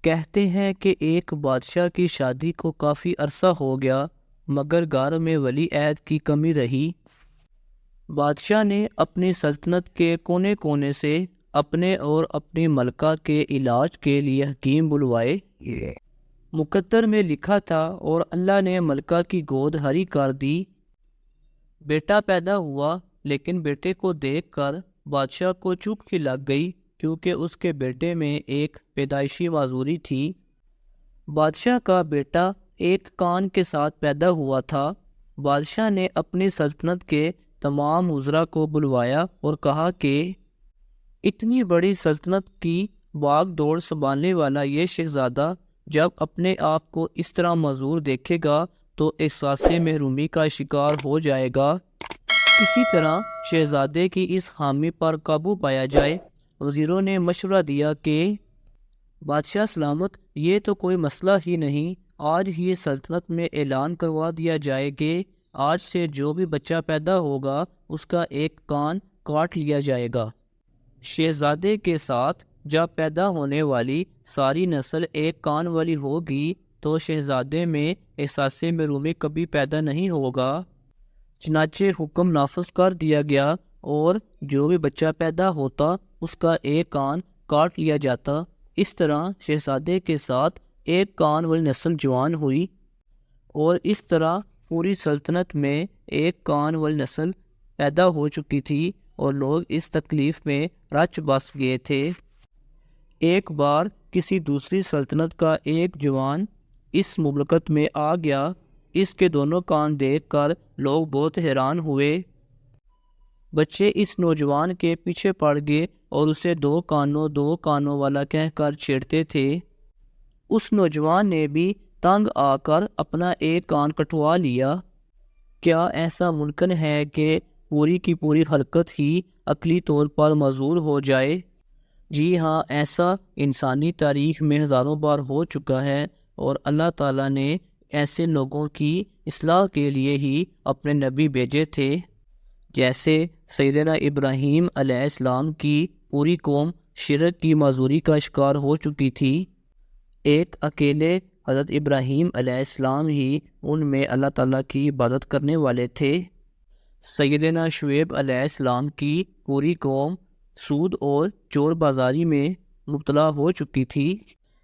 کہتے ہیں کہ ایک بادشاہ کی شادی کو کافی عرصہ ہو گیا مگر گھر میں ولی عہد کی کمی رہی۔ بادشاہ نے اپنی سلطنت کے کونے کونے سے اپنے اور اپنی ملکہ کے علاج کے لیے حکیم بلوائے۔ مقدر میں لکھا تھا اور اللہ نے ملکہ کی گود ہری کر دی۔ بیٹا پیدا ہوا لیکن بیٹے کو دیکھ کر بادشاہ کو چوب لگ گئی کیونکہ اس کے بیٹے میں ایک پیدائشی معذوری تھی۔ بادشاہ کا بیٹا ایک کان کے ساتھ پیدا ہوا تھا۔ بادشاہ نے اپنی سلطنت کے تمام وزراء کو بلوایا اور کہا کہ اتنی بڑی سلطنت کی باغ دوڑ سنبھالنے والا یہ شہزادہ جب اپنے آپ کو اس طرح معذور دیکھے گا تو احساس محرومی کا شکار ہو جائے گا۔ کسی طرح شہزادے کی اس خامی پر قابو پایا جائے۔ وزیروں نے مشورہ دیا کہ بادشاہ سلامت، یہ تو کوئی مسئلہ ہی نہیں، آج ہی سلطنت میں اعلان کروا دیا جائے کہ آج سے جو بھی بچہ پیدا ہوگا اس کا ایک کان کاٹ لیا جائے گا۔ شہزادے کے ساتھ جب پیدا ہونے والی ساری نسل ایک کان والی ہوگی تو شہزادے میں احساس محرومی کبھی پیدا نہیں ہوگا۔ چنانچہ حکم نافذ کر دیا گیا اور جو بھی بچہ پیدا ہوتا اس کا ایک کان کاٹ لیا جاتا۔ اس طرح شہزادے کے ساتھ ایک کان والی نسل جوان ہوئی اور اس طرح پوری سلطنت میں ایک کان والی نسل پیدا ہو چکی تھی اور لوگ اس تکلیف میں رچ بس گئے تھے۔ ایک بار کسی دوسری سلطنت کا ایک جوان اس مملکت میں آ گیا۔ اس کے دونوں کان دیکھ کر لوگ بہت حیران ہوئے۔ بچے اس نوجوان کے پیچھے پڑ گئے اور اسے دو کانوں والا کہہ کر چھیڑتے تھے۔ اس نوجوان نے بھی تنگ آ کر اپنا ایک کان کٹوا لیا۔ کیا ایسا ممکن ہے کہ پوری کی پوری حرکت ہی عقلی طور پر معذور ہو جائے؟ جی ہاں، ایسا انسانی تاریخ میں ہزاروں بار ہو چکا ہے اور اللہ تعالیٰ نے ایسے لوگوں کی اصلاح کے لیے ہی اپنے نبی بھیجے تھے۔ جیسے سیدنا ابراہیم علیہ السلام کی پوری قوم شرک کی معذوری کا شکار ہو چکی تھی۔ ایک اکیلے حضرت ابراہیم علیہ السلام ہی ان میں اللہ تعالیٰ کی عبادت کرنے والے تھے۔ سیدنا شعیب علیہ السلام کی پوری قوم سود اور چور بازاری میں مبتلا ہو چکی تھی۔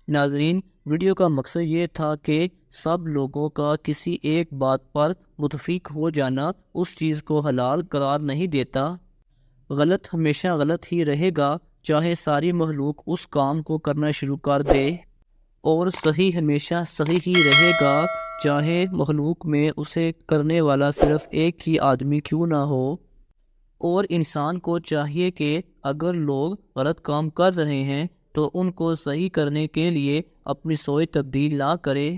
ناظرین، ویڈیو کا مقصد یہ تھا کہ سب لوگوں کا کسی ایک بات پر متفق ہو جانا اس چیز کو حلال قرار نہیں دیتا۔ غلط ہمیشہ غلط ہی رہے گا چاہے ساری مخلوق اس کام کو کرنا شروع کر دے، اور صحیح ہمیشہ صحیح ہی رہے گا چاہے مخلوق میں اسے کرنے والا صرف ایک ہی آدمی کیوں نہ ہو۔ اور انسان کو چاہیے کہ اگر لوگ غلط کام کر رہے ہیں تو ان کو صحیح کرنے کے لیے اپنی سوچ تبدیل نہ کرے۔